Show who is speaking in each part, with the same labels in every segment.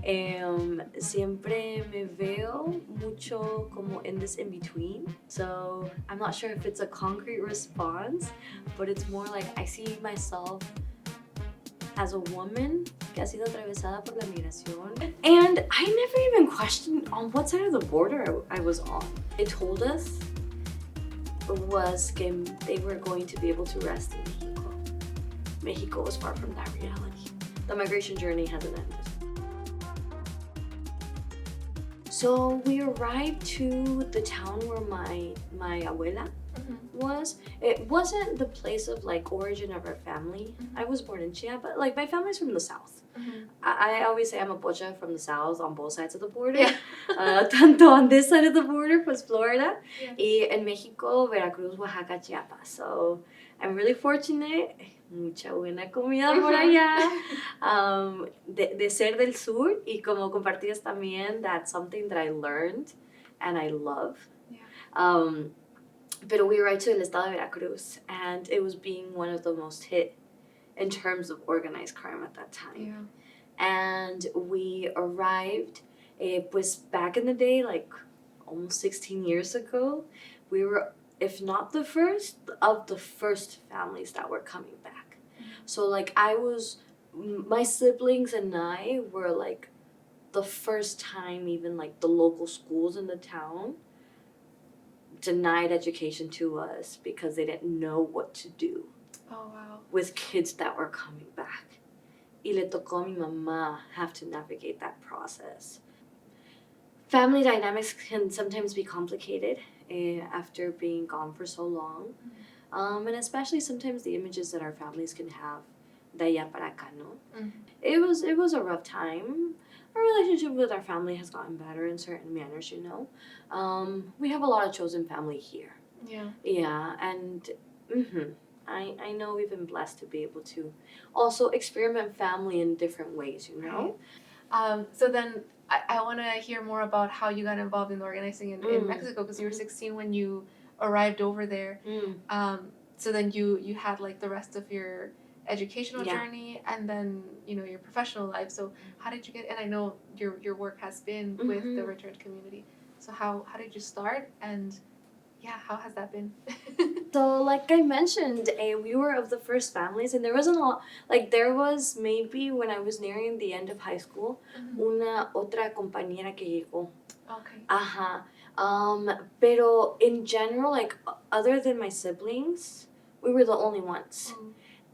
Speaker 1: Siempre me veo mucho como in this in between. So I'm not sure if it's a concrete response, but it's more like I see myself as a woman que ha sido atravesada por la migración. And I never even questioned on what side of the border I was on. They told us was que they were going to be able to rest in Mexico. Mexico was far from that reality. The migration journey hasn't ended. So we arrived to the town where my abuela was. It wasn't the place of like origin of our family. I was born in Chia, but like my family's from the south. I always say I'm a pocha from the south on both sides of the border.
Speaker 2: Yeah.
Speaker 1: Tanto on this side of the border, pues Florida,
Speaker 2: Yeah.
Speaker 1: y en Mexico, Veracruz, Oaxaca, Chiapas. So I'm really fortunate. Mucha buena comida por allá. De ser del sur y como compartidas también, that's something that I learned and I love.
Speaker 2: Yeah.
Speaker 1: Pero we arrived to el estado de Veracruz, and it was being one of the most hit in terms of organized crime at that time.
Speaker 2: Yeah.
Speaker 1: And we arrived, pues back in the day, like almost 16 years ago, we were, if not the first, of the first families that were coming back. So like my siblings and I were like the first time even like the local schools in the town denied education to us because they didn't know what to do.
Speaker 2: Oh, wow.
Speaker 1: With kids that were coming back. Y le tocó a mi mamá have to navigate that process. Family dynamics can sometimes be complicated after being gone for so long. And especially sometimes the images that our families can have de allá para acá, no? It was a rough time. Our relationship with our family has gotten better in certain manners, you know. We have a lot of chosen family here.
Speaker 2: Yeah.
Speaker 1: Yeah, and I know we've been blessed to be able to also experiment family in different ways, you know?
Speaker 2: So then I want to hear more about how you got involved in organizing in Mexico, because you were 16 when you arrived over there. So then you had like the rest of your educational journey and then, you know, your professional life. So how did you get, and I know your work has been with the returned community. So how did you start, and yeah, how has that been?
Speaker 1: So like I mentioned, we were of the first families, and there wasn't a lot, like there was maybe when I was nearing the end of high school, una otra compañera que llegó.
Speaker 2: Okay.
Speaker 1: Pero in general, like other than my siblings, we were the only ones.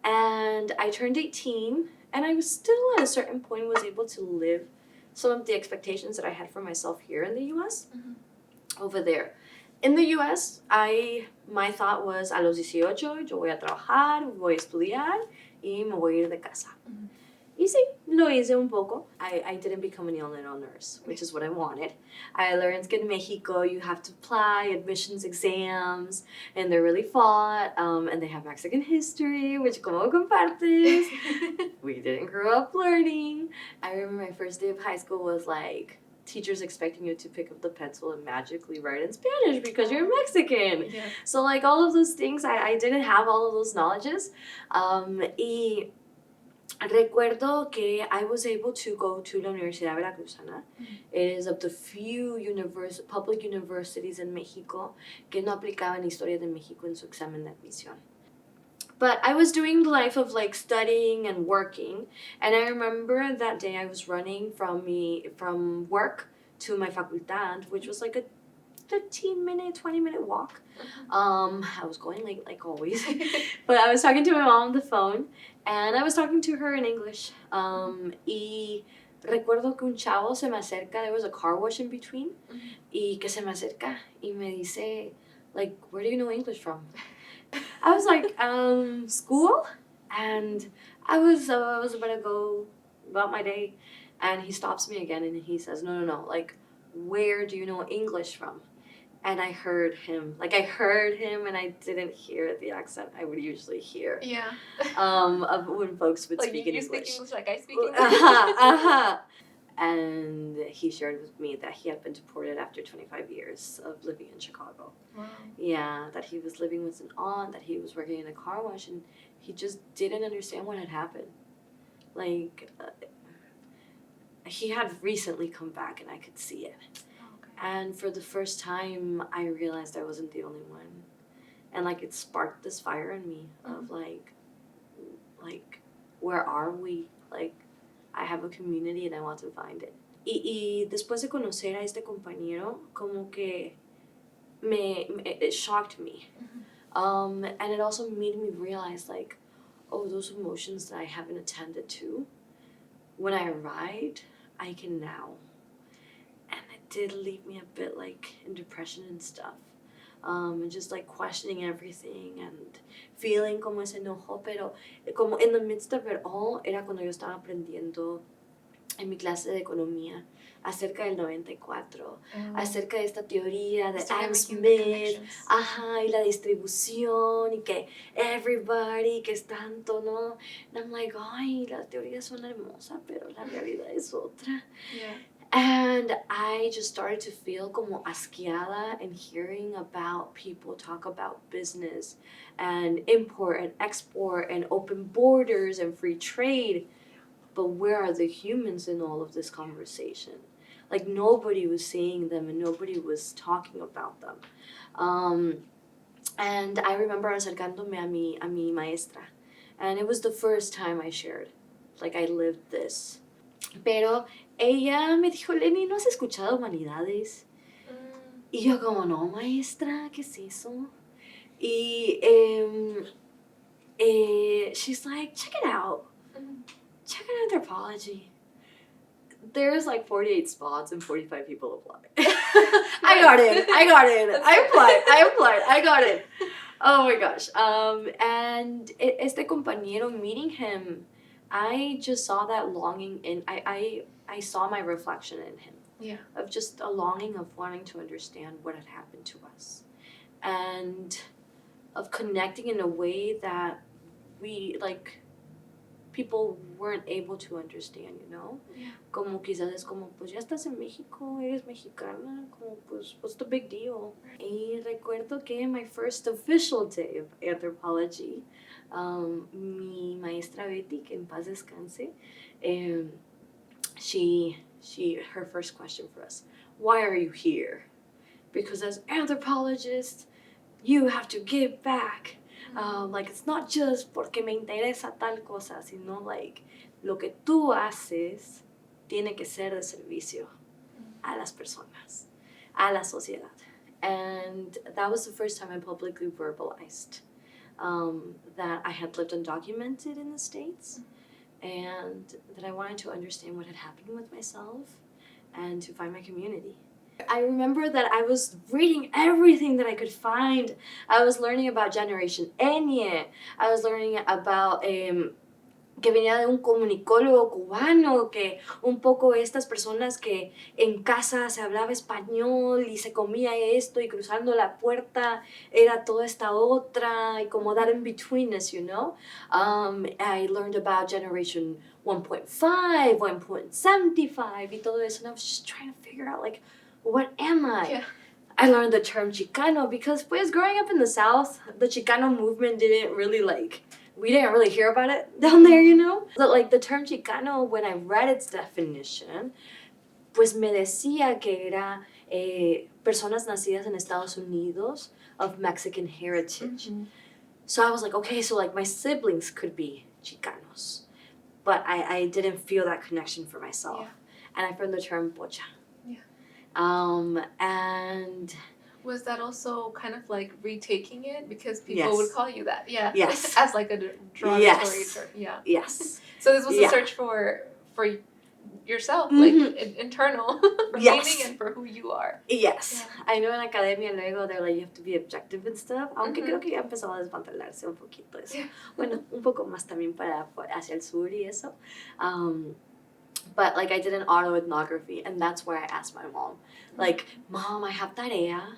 Speaker 1: And I turned 18, and I was still at a certain point was able to live some of the expectations that I had for myself here in the US over there. In the US, my thought was, a los 18, yo voy a trabajar, voy a estudiar, y me voy a ir de casa. Y sí, lo hice un poco. I didn't become a neonatal nurse, which is what I wanted. I learned que in Mexico you have to apply admissions exams, and they're really fought, and they have Mexican history, which como compartes. We didn't grow up learning. I remember my first day of high school was like, teachers expecting you to pick up the pencil and magically write in Spanish because you're Mexican.
Speaker 2: Yeah.
Speaker 1: So like all of those things, I didn't have all of those knowledges. Y recuerdo que I was able to go to la Universidad Veracruzana. It is of the few public universities in Mexico que no aplicaban Historia de México en su examen de admisión. But I was doing the life of like studying and working, and I remember that day I was running from work to my facultad, which was like a 15-minute, 20-minute walk. I was going late like always, but I was talking to my mom on the phone, and I was talking to her in English. Y recuerdo que un chavo se me acerca. There was a car wash in between, y que se me acerca y me dice, like, where do you know English from? I was like, school, and I was about to go about my day, and he stops me again, and he says, no, like, where do you know English from? And I heard him, and I didn't hear the accent I would usually hear.
Speaker 2: Yeah.
Speaker 1: Of when folks would
Speaker 2: like
Speaker 1: speak
Speaker 2: you
Speaker 1: in English.
Speaker 2: Speak English like I speak English.
Speaker 1: And he shared with me that he had been deported after 25 years of living in Chicago.
Speaker 2: Wow.
Speaker 1: Yeah, that he was living with an aunt, that he was working in a car wash, and he just didn't understand what had happened. Like, he had recently come back and I could see it.
Speaker 2: Okay.
Speaker 1: And for the first time, I realized I wasn't the only one. And, like, it sparked this fire in me of, like, where are we? Like, I have a community and I want to find it. Y después de conocer a este compañero, como que it shocked me. And it also made me realize, like, oh, those emotions that I haven't attended to, when I arrived, I can now. And it did leave me a bit, like, in depression and stuff. And just, like, questioning everything and feeling como ese enojo, pero como in the midst of it all, era cuando yo estaba aprendiendo en mi clase de economía acerca del 94, acerca de esta teoría de Adam Smith, y la distribución, y que everybody, que es tanto, ¿no? And I'm like, ay, la teoría suena hermosa, pero la realidad es otra.
Speaker 2: Yeah.
Speaker 1: And I just started to feel como asqueada and hearing about people talk about business and import and export and open borders and free trade. But where are the humans in all of this conversation? Like, nobody was seeing them and nobody was talking about them. And I remember acercándome a mi maestra. And it was the first time I shared. Like, I lived this. Pero ella me dijo, Lenny, ¿no has escuchado Humanidades? Y yo como, no, maestra, ¿qué es eso? Y she's like, check it out. Check out Anthropology. There's like 48 spots and 45 people applied. I got in. I got in. Oh my gosh. And este compañero, meeting him, I just saw that longing in, I saw my reflection in him.
Speaker 2: Yeah.
Speaker 1: Of just a longing of wanting to understand what had happened to us. And of connecting in a way that we, like, people weren't able to understand, you know?
Speaker 2: Yeah.
Speaker 1: Como quizás es como, pues ya estás en México, eres mexicana, como pues, what's the big deal? Y recuerdo que my first official day of anthropology, mi maestra Betty, que en paz descanse, her first question for us, why are you here? Because as anthropologists, you have to give back. Like, it's not just porque me interesa tal cosa, sino, like, lo que tú haces tiene que ser de servicio a las personas, a la sociedad. And that was the first time I publicly verbalized that I had lived undocumented in the States and that I wanted to understand what had happened with myself and to find my community. I remember that I was reading everything that I could find. I was learning about Generation N. I was learning about que venía de un comunicólogo cubano, que un poco estas personas que en casa se hablaba español y se comía esto y cruzando la puerta era toda esta otra y como that in betweenness, you know. I learned about Generation 1.5, 1.75 y todo eso, and I was just trying to figure out, like, what am I?
Speaker 2: Yeah.
Speaker 1: I learned the term Chicano because, pues, growing up in the South, the Chicano movement didn't really, like, we didn't really hear about it down there, you know? But, like, the term Chicano, when I read its definition, pues me decía que era personas nacidas en Estados Unidos of Mexican heritage. So I was like, okay, so, like, my siblings could be Chicanos. But I didn't feel that connection for myself.
Speaker 2: Yeah.
Speaker 1: And I found the term Pocha.
Speaker 2: Yeah.
Speaker 1: And
Speaker 2: was that also kind of like retaking it because people
Speaker 1: Yes.
Speaker 2: would call you that? Yeah.
Speaker 1: Yes.
Speaker 2: As like a derogatory
Speaker 1: Yes.
Speaker 2: term. Yeah.
Speaker 1: yes.
Speaker 2: So this was a
Speaker 1: Yeah.
Speaker 2: search for yourself,
Speaker 1: Mhm.
Speaker 2: like internal
Speaker 1: Yes.
Speaker 2: meaning and for who you are.
Speaker 1: Yes.
Speaker 2: Yeah.
Speaker 1: I know in academia luego they're like, you have to be objective and stuff. Aunque
Speaker 2: Mhm.
Speaker 1: creo que ya empezó a desmantelarse un poquito eso.
Speaker 2: Yeah.
Speaker 1: Bueno, un poco más también hacia el sur y eso. But, like, I did an autoethnography, and that's where I asked my mom, like, Mom, I have tarea.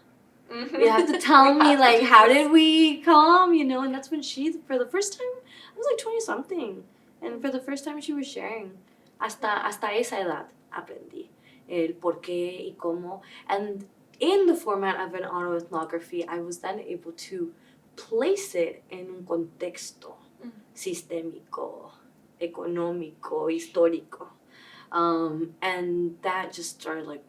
Speaker 1: You have to tell me, like, how did we come, you know? And that's when she, for the first time, I was like 20-something. And for the first time, she was sharing. Hasta esa edad aprendí el por qué y cómo. And in the format of an autoethnography, I was then able to place it in un contexto sistémico, económico, histórico. And that just started like,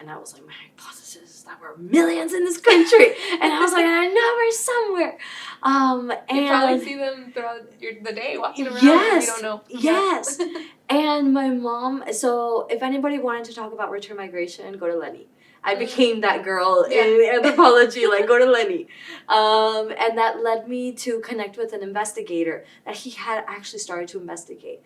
Speaker 1: and I was like, my hypothesis is that we're millions in this country. And I was like, I know we're somewhere. And
Speaker 2: you probably see them throughout the day walking around.
Speaker 1: Yes.
Speaker 2: You don't know.
Speaker 1: Yes. And my mom, so if anybody wanted to talk about return migration, go to Lenny. I became that girl in anthropology, like go to Lenny. And that led me to connect with an investigator that he had actually started to investigate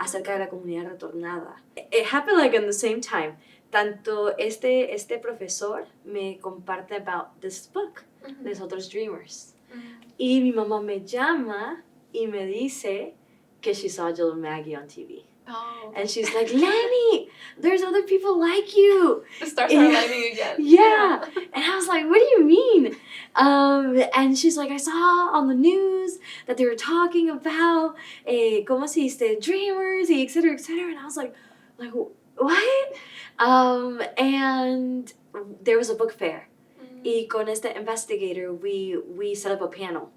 Speaker 1: acerca de la comunidad retornada. It happened like in the same time. Tanto este profesor me comparte about this book, Los Otros Dreamers. Y mi mamá me llama y me dice que she saw Jill and Maggie on TV.
Speaker 2: Oh.
Speaker 1: And she's like, Lenny, there's other people like you.
Speaker 2: The stars are aligning again.
Speaker 1: Yeah. And I was like, what do you mean? And she's like, I saw on the news that they were talking about, ¿cómo se dice? Dreamers, et cetera, et cetera. And I was like, what? And there was a book fair. Y con este investigator, we set up a panel.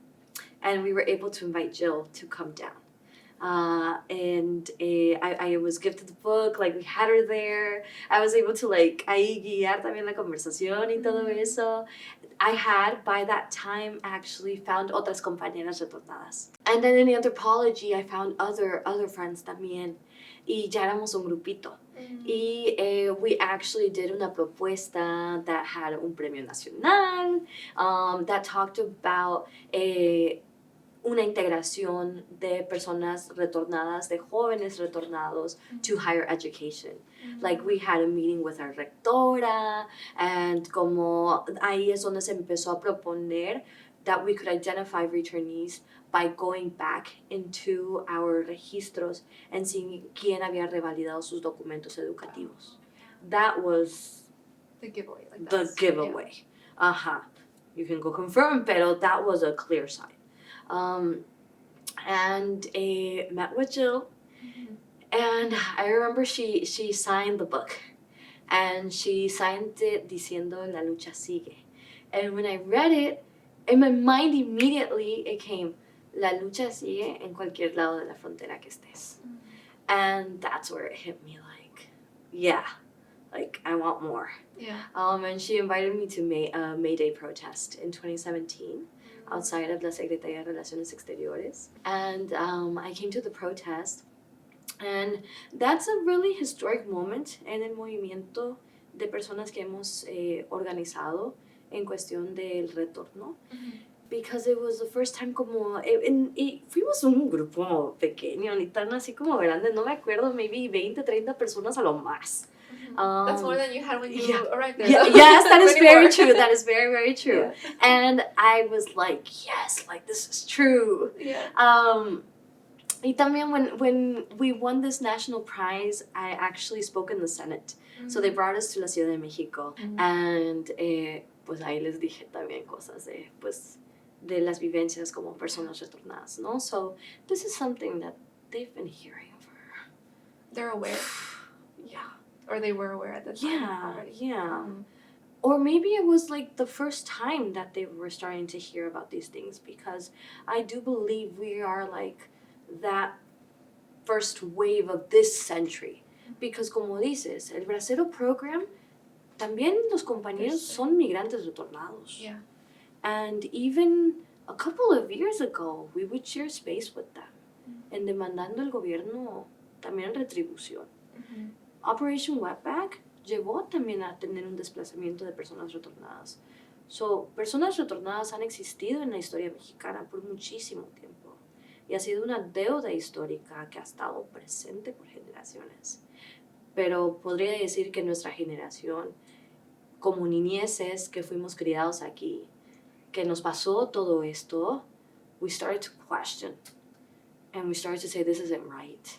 Speaker 1: And we were able to invite Jill to come down. And I was gifted the book, like we had her there. I was able to like ahí guiar también la conversación y todo eso. I had by that time actually found otras compañeras retornadas. And then in anthropology I found other friends también. Y ya éramos un grupito. Y we actually did una propuesta that had un premio nacional, that talked about una integración de personas retornadas, de jóvenes retornados to higher education. Like we had a meeting with our rectora, and como ahí es donde se empezó a proponer that we could identify returnees by going back into our registros and seeing quién había revalidado sus documentos educativos. That was
Speaker 2: the giveaway. Like
Speaker 1: the giveaway. Yeah. You can go confirm, pero that was a clear sign. And met with Jill, and I remember she signed the book, and she signed it diciendo La lucha sigue. And when I read it, in my mind immediately it came, La lucha sigue en cualquier lado de la frontera que estés. And that's where it hit me like, yeah, like I want more.
Speaker 2: Yeah.
Speaker 1: And she invited me to a May Day protest in 2017. Outside of la Secretaría de Relaciones Exteriores. And I came to the protest, and that's a really historic moment en el movimiento de personas que hemos organizado en cuestión del retorno, because it was the first time como, y fuimos un grupo pequeño, ni tan así como grande, no me acuerdo, maybe 20, 30 personas a lo más.
Speaker 2: That's more than you had when you arrived there.
Speaker 1: Yes, that is very true. That is very, very true. Yeah. And I was like, yes, like this is true.
Speaker 2: Yeah.
Speaker 1: Y también when we won this national prize, I actually spoke in the Senate. So they brought us to la Ciudad de Mexico. And pues ahí les dije también cosas de las vivencias como personas retornadas, ¿no? So this is something that they've been hearing for.
Speaker 2: They're aware.
Speaker 1: Yeah.
Speaker 2: Or they were aware at the time already.
Speaker 1: Yeah. Or maybe it was like the first time that they were starting to hear about these things, because I do believe we are like that first wave of this century. Because como dices, el Bracero program, también los compañeros son migrantes retornados.
Speaker 2: Yeah.
Speaker 1: And even a couple of years ago, we would share space with them. And demandando al gobierno también retribución. Operation Wetback llevó también a tener un desplazamiento de personas retornadas. So, personas retornadas han existido en la historia mexicana por muchísimo tiempo. Y ha sido una deuda histórica que ha estado presente por generaciones. Pero podría decir que nuestra generación, como niñeces que fuimos criados aquí, que nos pasó todo esto, we started to question. And we started to say, this isn't right.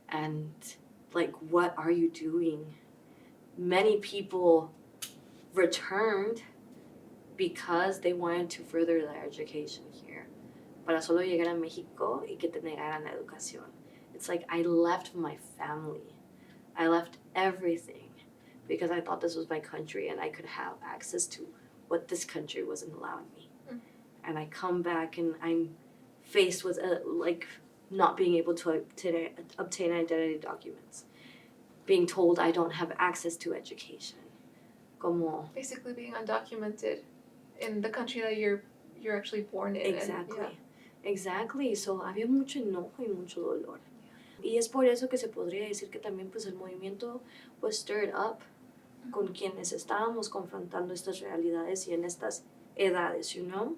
Speaker 1: And like, what are you doing? Many people returned because they wanted to further their education here. Para solo llegar a México y que te negaran la educación. It's like I left my family. I left everything because I thought this was my country and I could have access to what this country wasn't allowing me. And I come back and I'm faced with not being able to obtain identity documents, being told I don't have access to education. Como
Speaker 2: Basically being undocumented in the country that you're actually born in.
Speaker 1: exactly.
Speaker 2: And,
Speaker 1: Exactly. So había mucho enojo y mucho dolor. Y es por eso que se podría decir que también pues el movimiento was stirred up con quienes estábamos confrontando estas realidades y en estas edades, you know?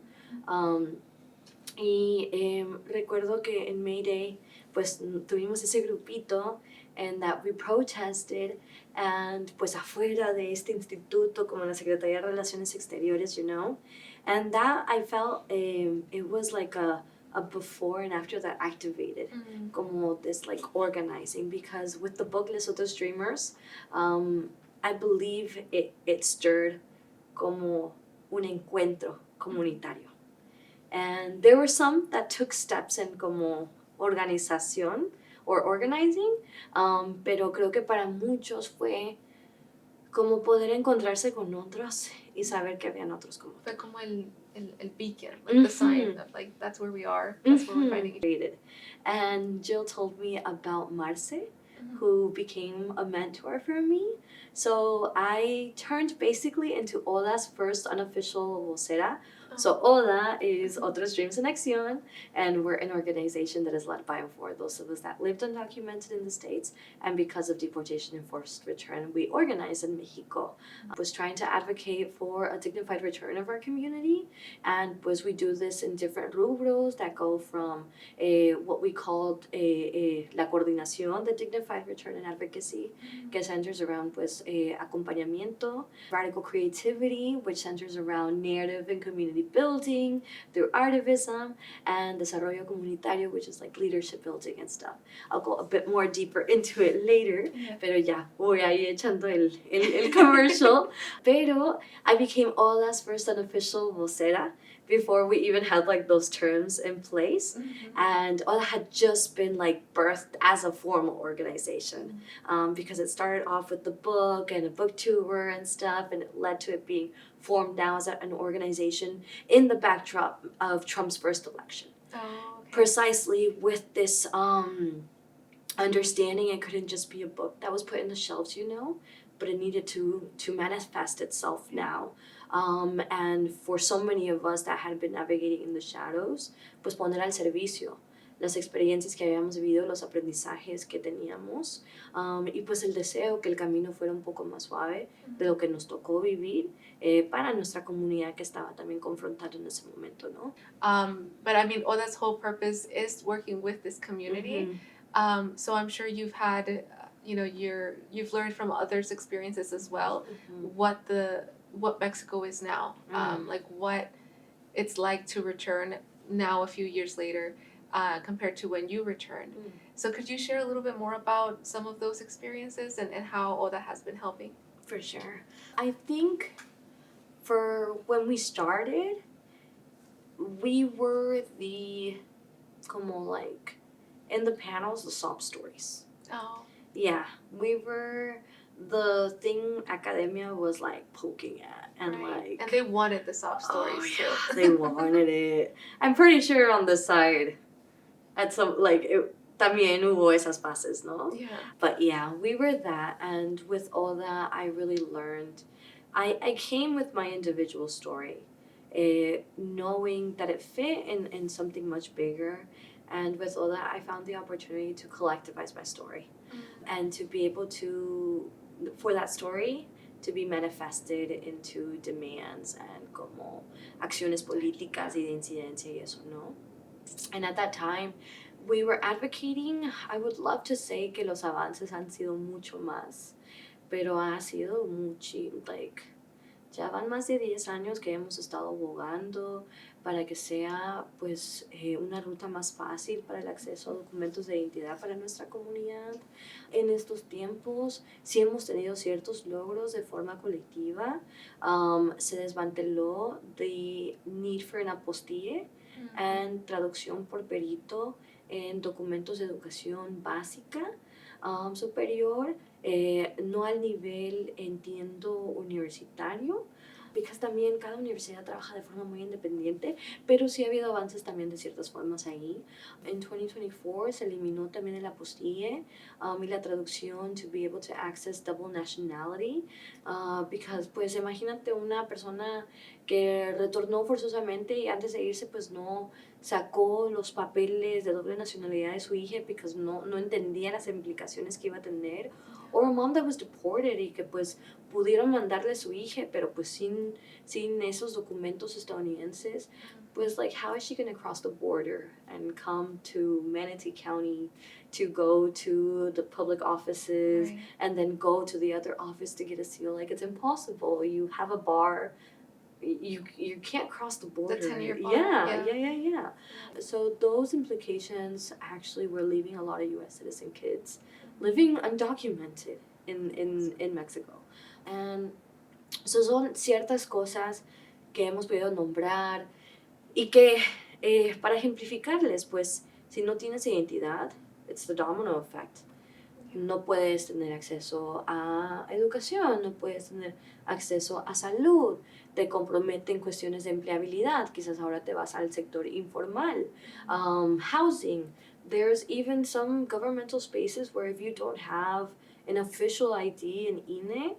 Speaker 1: Recuerdo que en May Day pues tuvimos ese grupito and that we protested and pues afuera de este instituto como la Secretaría de Relaciones Exteriores, you know? And that I felt it was like a before and after that activated como this like organizing, because with the book Les Otros Dreamers, I believe it stirred como un encuentro comunitario. And there were some that took steps en como organización or organizing, pero creo que para muchos fue como poder encontrarse con otros y saber que habían otros como
Speaker 2: fue como el beacon, like the sign of like that's where we are, that's where we're fighting.
Speaker 1: And Jill told me about Marce, who became a mentor for me. So I turned basically into Ola's first unofficial vocera. So Ola is Otros Dreams en Acción, and we're an organization that is led by and for those of us that lived undocumented in the States, and because of deportation and forced return, we organized in Mexico. Was trying to advocate for a dignified return of our community, and pues we do this in different rubros that go from what we called la coordinación de dignified return and advocacy, que centers around pues acompañamiento, radical creativity, which centers around narrative and community building through artivism, and desarrollo comunitario, which is like leadership building and stuff. I'll go a bit more deeper into it later, pero ya voy ahí echando el commercial. Pero I became Ola's first unofficial vocera before we even had like those terms in place, and Ola had just been like birthed as a formal organization, because it started off with the book and a book tour and stuff, and it led to it being formed now as an organization in the backdrop of Trump's first election. Precisely with this understanding it couldn't just be a book that was put in the shelves, you know, but it needed to manifest itself now. And for so many of us that had been navigating in the shadows, pues poner al servicio las experiencias que habíamos vivido, los aprendizajes que teníamos, y pues el deseo que el camino fuera un poco más suave de lo que nos tocó vivir para nuestra comunidad que estaba también confrontada en ese momento, ¿no?
Speaker 2: But I mean, Oda's whole purpose is working with this community. So I'm sure you've had, you've learned from others' experiences as well, what Mexico is now, like what it's like to return now a few years later, compared to when you returned. So could you share a little bit more about some of those experiences and how Oda has been helping?
Speaker 1: For sure. I think for when we started, we were como like, in the panels, the sob stories.
Speaker 2: Oh.
Speaker 1: Yeah, we were the thing academia was like poking at, and like,
Speaker 2: and they wanted the sob stories too.
Speaker 1: They wanted it. I'm pretty sure on the side, at some like también hubo esas fases, no?
Speaker 2: Yeah.
Speaker 1: But yeah, we were that, and with all that, I really learned. I came with my individual story, knowing that it fit in something much bigger. And with all that, I found the opportunity to collectivize my story and to be able to, for that story, to be manifested into demands and como acciones políticas y de incidencia y eso, ¿no? And at that time, we were advocating, I would love to say que los avances han sido mucho más, pero ha sido ya van más de 10 años que hemos estado abogando para que sea pues una ruta más fácil para el acceso a documentos de identidad para nuestra comunidad. En estos tiempos sí hemos tenido ciertos logros de forma colectiva. Se desmanteló the need for an apostille and traducción por perito en documentos de educación básica superior, no al nivel, entiendo, universitario, because también cada universidad trabaja de forma muy independiente, pero sí ha habido avances también de ciertas formas ahí. En 2024 se eliminó también el apostille y la traducción to be able to access double nationality, because pues imagínate una persona que retornó forzosamente y antes de irse pues no sacó los papeles de doble nacionalidad de su hija porque no entendía las implicaciones que iba a tener, o a mom that was deported y que pues pudieron mandarle a su hija pero pues sin esos documentos estadounidenses, pues like how is she going to cross the border and come to Manatee County to go to the public offices
Speaker 2: Right.
Speaker 1: and then go to the other office to get a seal? Like it's impossible. You have a bar, you can't cross the border.
Speaker 2: The 10-year bar.
Speaker 1: Yeah. So those implications actually were leaving a lot of U.S. citizen kids living undocumented in Mexico. And so son ciertas cosas que hemos podido nombrar y que para ejemplificarles, pues si no tienes identidad, it's the domino effect. No puedes tener acceso a educación, no puedes tener acceso a salud, te comprometen cuestiones de empleabilidad, quizás ahora te vas al sector informal, housing. There's even some governmental spaces where if you don't have an official ID and INE,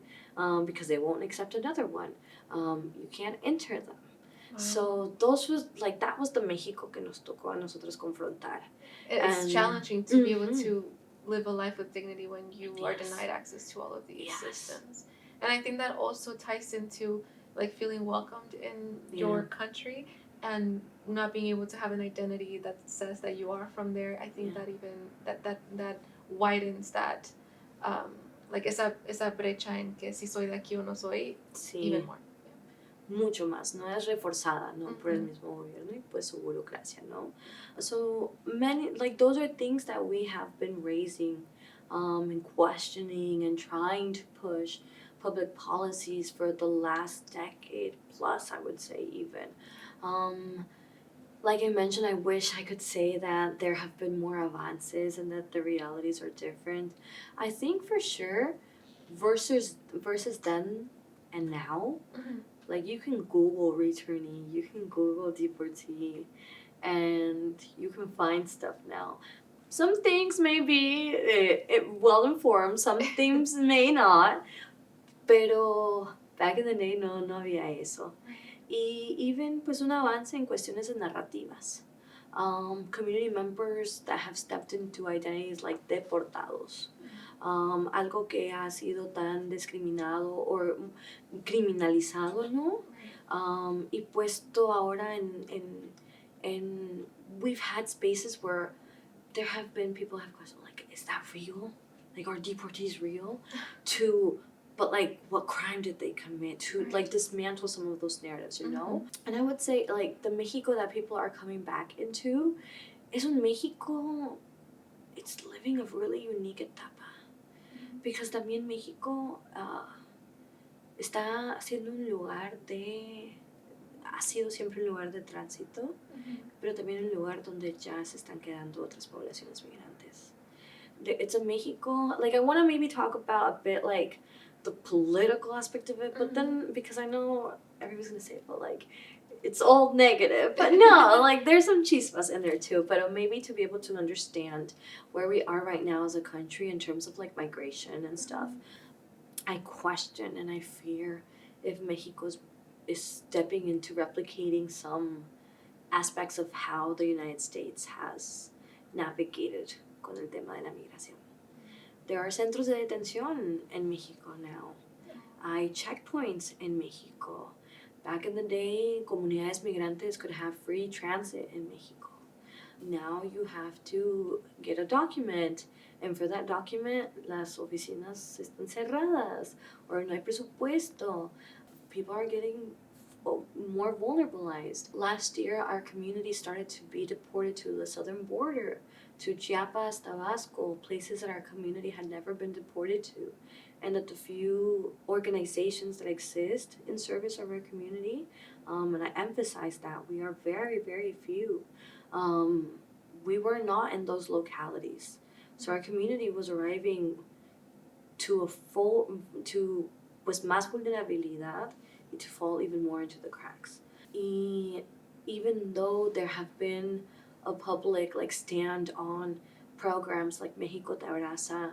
Speaker 1: because they won't accept another one, you can't enter them.
Speaker 2: Wow.
Speaker 1: So that was the México que nos tocó a nosotros confrontar.
Speaker 2: It's challenging to be able to live a life with dignity when you are denied access to all of these systems. And I think that also ties into like feeling welcomed in your country and not being able to have an identity that says that you are from there. I think that even that widens that like esa brecha en que si soy de aquí o no soy, even more.
Speaker 1: Mucho más, no es reforzada, ¿no? Por el mismo gobierno y pues su burocracia, ¿no? So many, like those are things that we have been raising and questioning and trying to push public policies for the last decade plus, I would say even. Like I mentioned, I wish I could say that there have been more advances and that the realities are different. I think for sure, versus then and now, like you can Google returnee, you can Google deportee, and you can find stuff now. Some things may be well informed, some things may not, pero back in the day no había eso. Y even pues un avance en cuestiones de narrativas. Community members that have stepped into identities like deportados. Algo que ha sido tan discriminado o criminalizado, ¿no? Y puesto ahora en we've had spaces where there have been people have questioned, like, is that real? Like, are deportees real? But like, what crime did they commit? To like dismantle some of those narratives, you know? And I would say like the Mexico that people are coming back into is un Mexico, it's living a really unique etapa. Because también México está siendo ha sido siempre un lugar de tránsito, pero también un lugar donde ya se están quedando otras poblaciones migrantes. It's a Mexico, like I want to maybe talk about a bit like the political aspect of it, but then because I know everybody's going to say it, but like it's all negative, but no, like there's some chispas in there too, but maybe to be able to understand where we are right now as a country in terms of like migration and stuff, I question and I fear if Mexico is stepping into replicating some aspects of how the United States has navigated con el tema de la migración. There are centros de detención en Mexico now. Hay checkpoints in Mexico. Back in the day, comunidades migrantes could have free transit in Mexico. Now you have to get a document, and for that document, las oficinas están cerradas, or no hay presupuesto. People are getting more vulnerabilized. Last year, our community started to be deported to the southern border, to Chiapas, Tabasco, places that our community had never been deported to. And that the few organizations that exist in service of our community, and I emphasize that, we are very, very few. We were not in those localities. So our community was arriving to pues más vulnerabilidad to fall even more into the cracks. Y even though there have been a public like stand on programs like Mexico Te Abraza,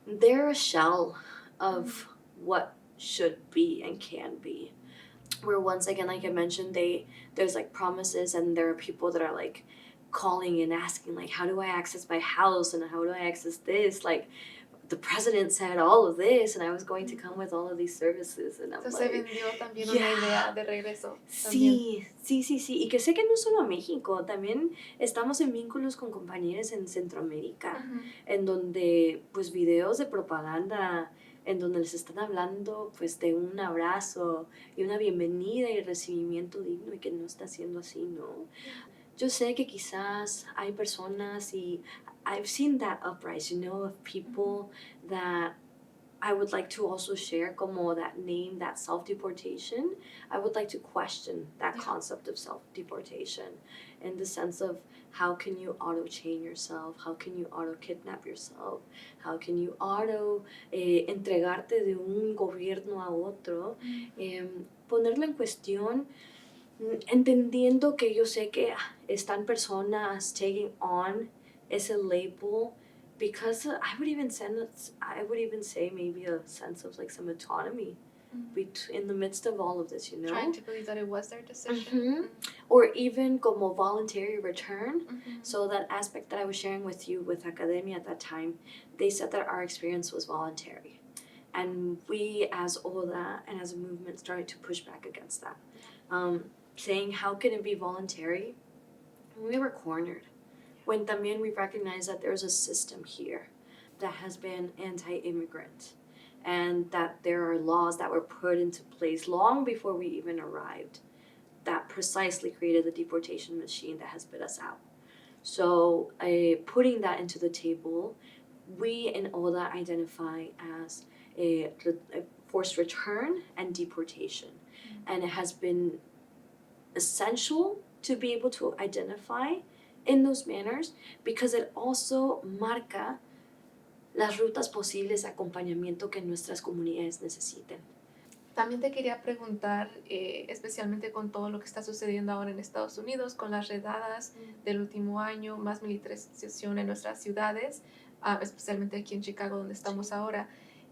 Speaker 1: they're a shell of what should be and can be. Where once again, like I mentioned, there's like promises, and there are people that are like calling and asking like, how do I access my house and how do I access this? Like the president said all of this, and I was going to come with all of these services, and I'm
Speaker 2: So se
Speaker 1: like,
Speaker 2: vendió también
Speaker 1: yeah.
Speaker 2: una idea de regreso.
Speaker 1: Sí, sí, sí, sí. Y que sé que no solo a México, también estamos en vínculos con compañeros en Centroamérica, en donde pues videos de propaganda, en donde les están hablando pues de un abrazo y una bienvenida y recibimiento digno, y que no está siendo así, ¿no? Yo sé que quizás hay personas, y I've seen that uprising, you know, of people that I would like to also share como that name, that self-deportation. I would like to question that concept of self-deportation in the sense of how can you auto-chain yourself? How can you auto-kidnap yourself? How can you entregarte de un gobierno a otro? Ponerlo en cuestión, entendiendo que yo sé que están personas taking on ese label because I would even say maybe a sense of like some autonomy in the midst of all of this, you know?
Speaker 2: Trying to believe that it was their decision.
Speaker 1: Or even como voluntary return. So that aspect that I was sharing with you with academia at that time, they said that our experience was voluntary. And we as ODA and as a movement started to push back against that. Saying how can it be voluntary? We were cornered. When también we recognize that there's a system here that has been anti-immigrant, and that there are laws that were put into place long before we even arrived that precisely created the deportation machine that has spit us out. So putting that into the table, we in ODA identify as a forced return and deportation. And it has been essential to be able to identify in those manners because it also marca las rutas posibles de acompañamiento que nuestras comunidades necesiten.
Speaker 2: También te quería preguntar, especialmente con todo lo que está sucediendo ahora en Estados Unidos, con las redadas del último año, más militarización en nuestras ciudades, especialmente aquí en Chicago, donde estamos ahora,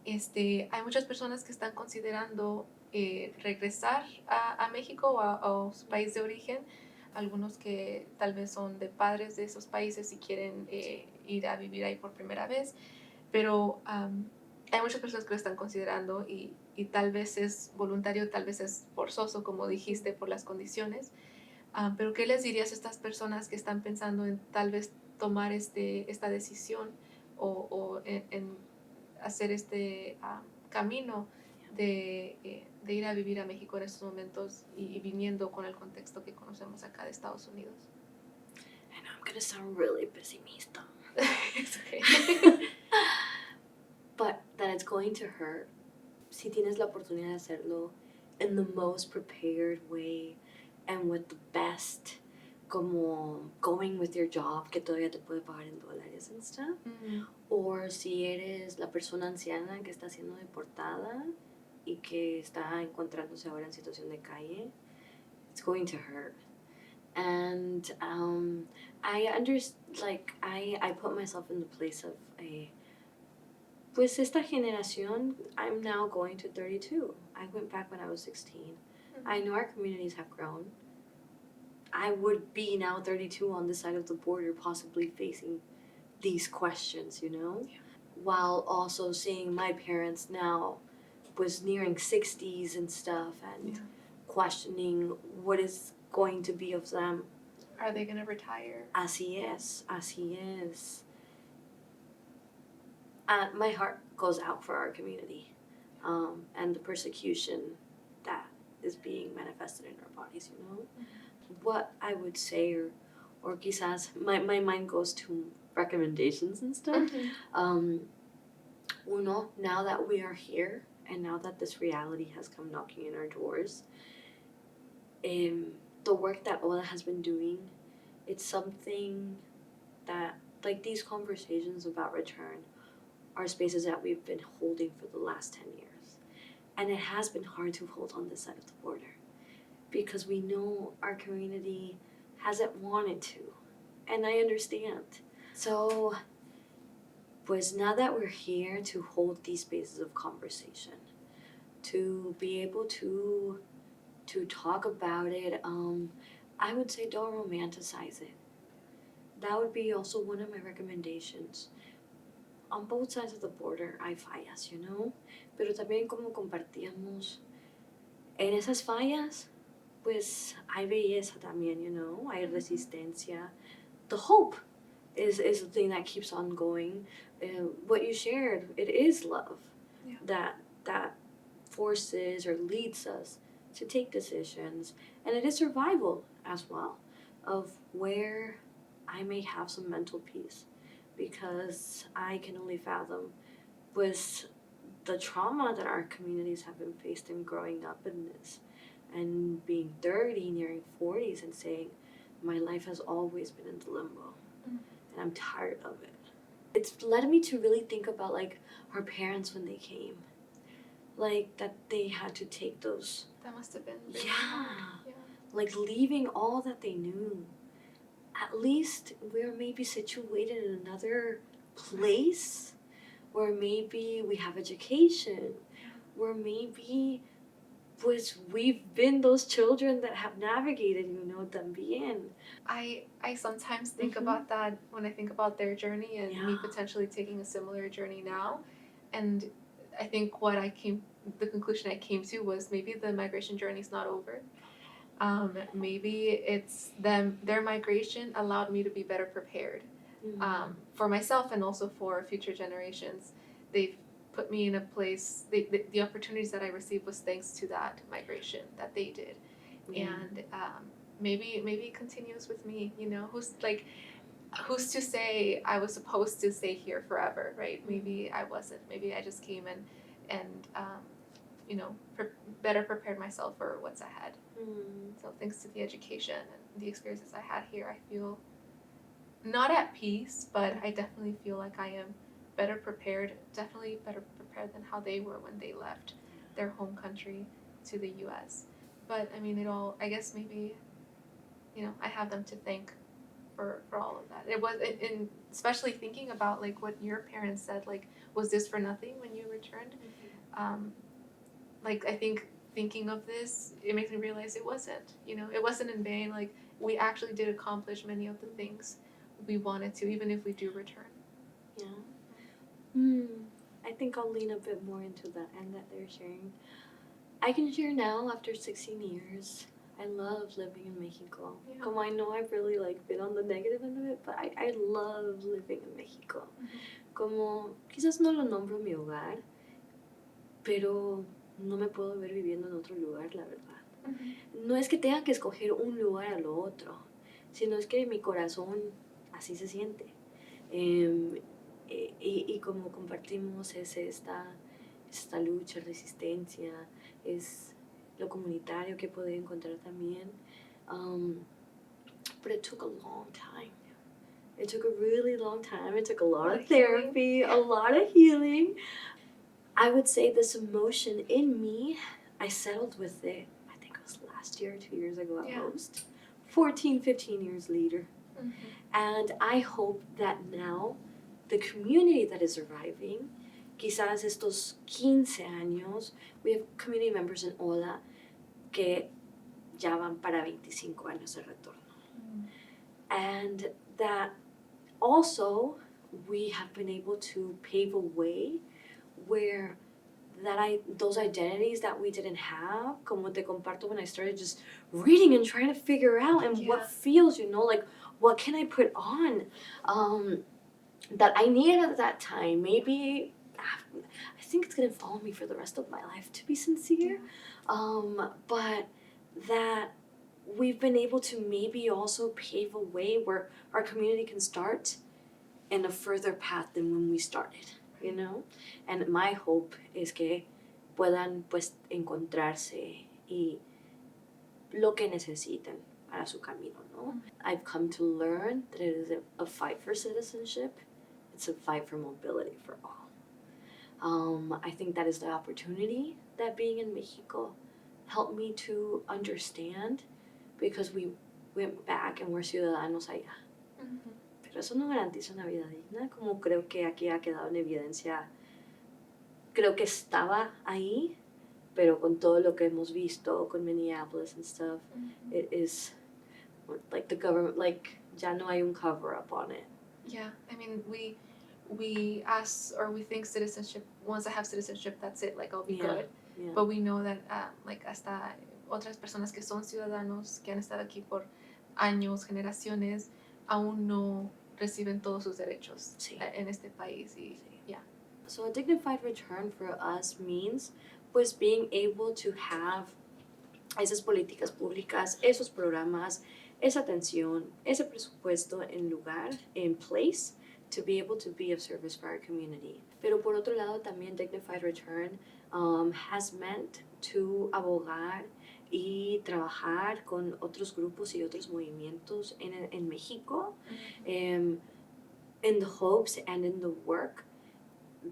Speaker 2: hay muchas personas que están considerando regresar a México o a su país de origen, algunos que tal vez son de padres de esos países y quieren ir a vivir ahí por primera vez, pero hay muchas personas que lo están considerando y tal vez es voluntario, tal vez es forzoso, como dijiste, por las condiciones. Pero ¿qué les dirías a estas personas que están pensando en tal vez tomar esta decisión o en hacer este camino de ir a vivir a México en estos momentos y viniendo con el contexto que conocemos acá de Estados Unidos?
Speaker 1: I know I'm gonna sound really pesimista.
Speaker 2: It's okay.
Speaker 1: But that it's going to hurt. Si tienes la oportunidad de hacerlo in the most prepared way and with the best, como going with your job que todavía te puede pagar en dólares and stuff. O si eres la persona anciana que está siendo deportada y que está encontrándose ahora en situación de calle, it's going to hurt. And I put myself in the place of pues esta generación. I'm now going to 32. I went back when I was 16. I know our communities have grown. I would be now 32 on this side of the border, possibly facing these questions, you know? Yeah. While also seeing my parents now was nearing 60s and stuff, and questioning what is going to be of them.
Speaker 2: Are they going to retire?
Speaker 1: Así es. My heart goes out for our community, and the persecution that is being manifested in our bodies, you know? What I would say, or quizás my mind goes to recommendations and stuff. Uno, now that we are here, and now that this reality has come knocking in our doors, the work that ODA has been doing, it's something that, like these conversations about return, are spaces that we've been holding for the last 10 years. And it has been hard to hold on this side of the border because we know our community hasn't wanted to. And I understand. So, pues now that we're here to hold these spaces of conversation, to be able to talk about it, I would say don't romanticize it. That would be also one of my recommendations. On both sides of the border hay fallas, you know? Pero también como compartíamos, en esas fallas, pues hay belleza también, you know? Hay resistencia. The hope is the thing that keeps on going. What you shared, it is love that forces or leads us to take decisions. And it is survival as well of where I may have some mental peace because I can only fathom was the trauma that our communities have been faced in growing up in this and being 30, nearing 40s and saying, my life has always been in the limbo and I'm tired of it. It's led me to really think about like our parents when they came. Like that they had to take those.
Speaker 2: That must have been
Speaker 1: Yeah.
Speaker 2: hard. Yeah.
Speaker 1: Like leaving all that they knew. At least we're maybe situated in another place where maybe we have education, where maybe pues we've been those children that have navigated, you know, también.
Speaker 2: I sometimes think about that when I think about their journey and me
Speaker 1: Yeah.
Speaker 2: potentially taking a similar journey now. And I think the conclusion I came to was maybe the migration journey is not over. Maybe it's their migration allowed me to be better prepared for myself and also for future generations. They've put me in a place, the opportunities that I received was thanks to that migration that they did.
Speaker 1: Yeah.
Speaker 2: And maybe it continues with me, you know, who's to say I was supposed to stay here forever, right? Maybe I wasn't. Maybe I just came and you know, better prepared myself for what's ahead. So thanks to the education and the experiences I had here, I feel not at peace, but I definitely feel like I am better prepared, definitely better prepared than how they were when they left their home country to the US. But I mean, I guess maybe, you know, I have them to thank for all of that. It was, and especially thinking about like what your parents said, like, was this for nothing when you returned? Like, I think thinking of this, it makes me realize it wasn't, you know, it wasn't in vain. Like, we actually did accomplish many of the things we wanted to, even if we do return.
Speaker 1: Yeah. I think I'll lean a bit more into that end that they're sharing. I can share now after 16 years. I love living in Mexico.
Speaker 2: Yeah.
Speaker 1: Como I know I've really like been on the negative end of it, but I love living in Mexico. Como quizás no lo nombro mi hogar, pero no me puedo ver viviendo en otro lugar, la verdad. No es que tenga que escoger un lugar a lo otro, sino es que mi corazón así se siente. Y como compartimos es esta lucha, resistencia, es lo comunitario que puedo encontrar también. But it took a long time. It took a really long time. It took a lot of therapy, a lot of healing. I would say this emotion in me, I settled with it, I think it was last year, 2 years ago at most. 14, 15 years later. And I hope that now the community that is arriving, quizás estos 15 años, we have community members in Ola que ya van para 25 años de retorno. And that also we have been able to pave a way where those identities that we didn't have, como te comparto when I started just reading and trying to figure out and what feels, you know, like what can I put on that I needed at that time. Maybe I think it's gonna follow me for the rest of my life, to be sincere. But that we've been able to maybe also pave a way where our community can start in a further path than when we started, you know? And my hope is que puedan pues encontrarse y lo que necesiten para su camino, ¿no? I've come to learn that it is a fight for citizenship. It's a fight for mobility for all. I think that is the opportunity that being in Mexico helped me to understand, because we went back and we're ciudadanos allá. Pero eso no garantiza una vida digna, como creo que aquí ha quedado en evidencia. Creo que estaba ahí, pero con todo lo que hemos visto con Minneapolis and stuff, it is like the government, like ya no hay un cover up on it.
Speaker 2: Yeah, I mean, we ask, or we think citizenship, once I have citizenship, that's it, like I'll be good.
Speaker 1: Yeah.
Speaker 2: But we know that like hasta otras personas que son ciudadanos, que han estado aquí por años, generaciones, aún no reciben todos sus derechos
Speaker 1: Sí.
Speaker 2: En este país. Y, yeah.
Speaker 1: So a dignified return for us means pues being able to have esas políticas públicas, esos programas, esa atención, ese presupuesto en lugar, in place, to be able to be of service for our community. Pero por otro lado también dignified return has meant to abogar y trabajar con otros grupos y otros movimientos en México, in the hopes and in the work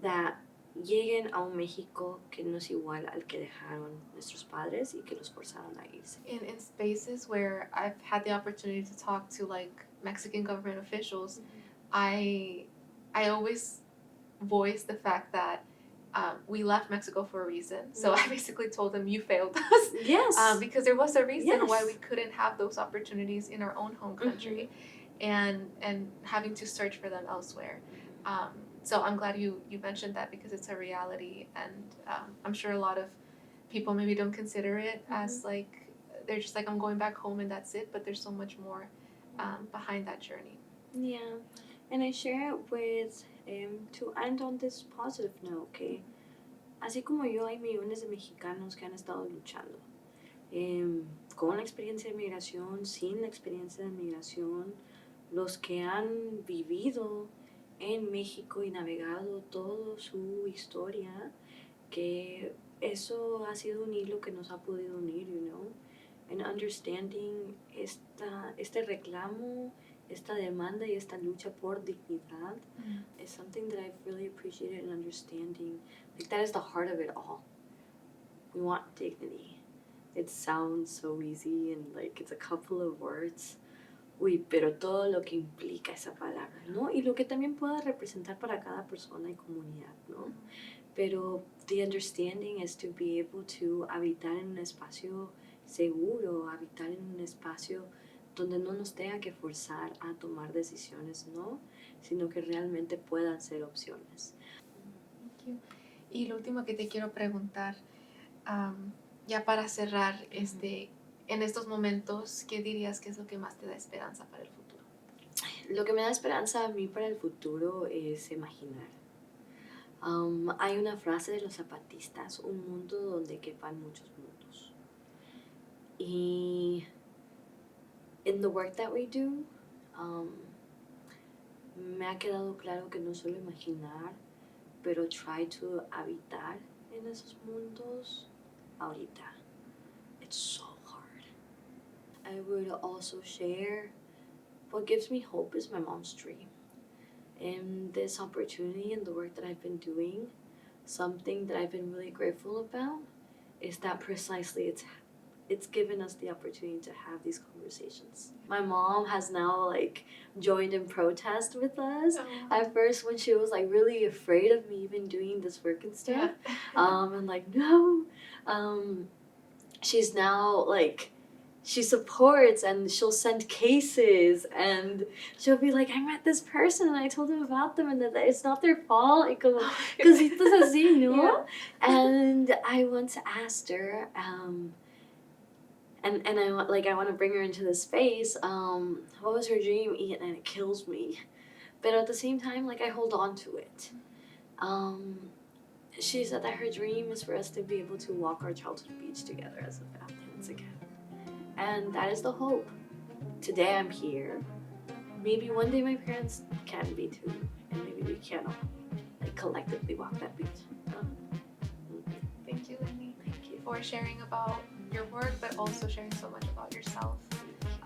Speaker 1: that lleguen a un México que no es igual al que dejaron nuestros padres y que los forzaron a irse.
Speaker 2: In spaces where I've had the opportunity to talk to like Mexican government officials, I always voice the fact that we left Mexico for a reason. So I basically told them, you failed us.
Speaker 1: Yes.
Speaker 2: Because there was a reason why
Speaker 1: Yes.
Speaker 2: we couldn't have those opportunities in our own home country, and having to search for them elsewhere. So I'm glad you mentioned that, because it's a reality, and I'm sure a lot of people maybe don't consider it as like, they're just like, I'm going back home and that's it, but there's so much more behind that journey.
Speaker 1: Yeah, and I share it with, to end on this positive note, que así como yo, hay millones de mexicanos que han estado luchando, con la experiencia de migración, sin la experiencia de migración, los que han vivido en México y navegado toda su historia, que eso ha sido un hilo que nos ha podido unir, you know, and understanding este reclamo, esta demanda y esta lucha por dignidad is something that I've really appreciated and understanding. Like, that is the heart of it all. We want dignity. It sounds so easy and like it's a couple of words. Uy, pero todo lo que implica esa palabra, ¿no? Y lo que también pueda representar para cada persona y comunidad, ¿no? Pero the understanding is to be able to habitar en un espacio seguro, habitar en un espacio donde no nos tenga que forzar a tomar decisiones, ¿no? Sino que realmente puedan ser opciones.
Speaker 2: Thank you. Y lo último que te quiero preguntar, ya para cerrar, en estos momentos, ¿qué dirías que es lo que más te da esperanza para el futuro?
Speaker 1: Lo que me da esperanza a mí para el futuro es imaginar. Hay una frase de los zapatistas, un mundo donde quepan muchos mundos. Y in the work that we do, me ha quedado claro que no solo imaginar, pero try to habitar en esos mundos ahorita. It's so hard. I would also share what gives me hope is my mom's dream. And this opportunity and the work that I've been doing, something that I've been really grateful about is that precisely it's given us the opportunity to have these conversations. My mom has now like joined in protest with us. At first, when she was like really afraid of me even doing this work and stuff, and like no, she's now like, she supports and she'll send cases and she'll be like, I met this person and I told them about them and that it's not their fault. Y como, cositas así, ¿no? And I once asked her, and I want to bring her into this space, what was her dream? And it kills me. But at the same time, like, I hold on to it. She said that her dream is for us to be able to walk our childhood beach together as a family once again. And that is the hope. Today I'm here. Maybe one day my parents can be too. And maybe we can all like collectively walk that beach.
Speaker 2: Thank you, Lenny,
Speaker 1: Thank you.
Speaker 2: for sharing about your work, but also sharing so much about yourself.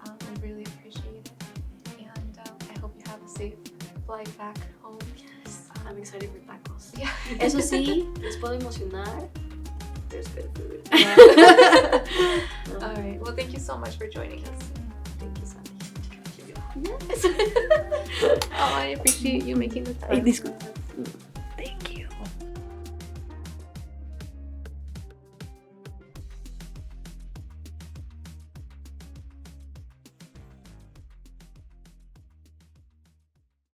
Speaker 2: I really appreciate it. And I hope you have a safe flight back home.
Speaker 1: Yes. I'm excited for tacos.
Speaker 2: Yeah.
Speaker 1: Eso sí, les puedo emocionar. There's good food.
Speaker 2: Yeah. All right. Well, thank you so much for joining us.
Speaker 1: Thank you, Sandy.
Speaker 2: Yes. Oh, I appreciate you making the time.
Speaker 1: Ay, disculpa.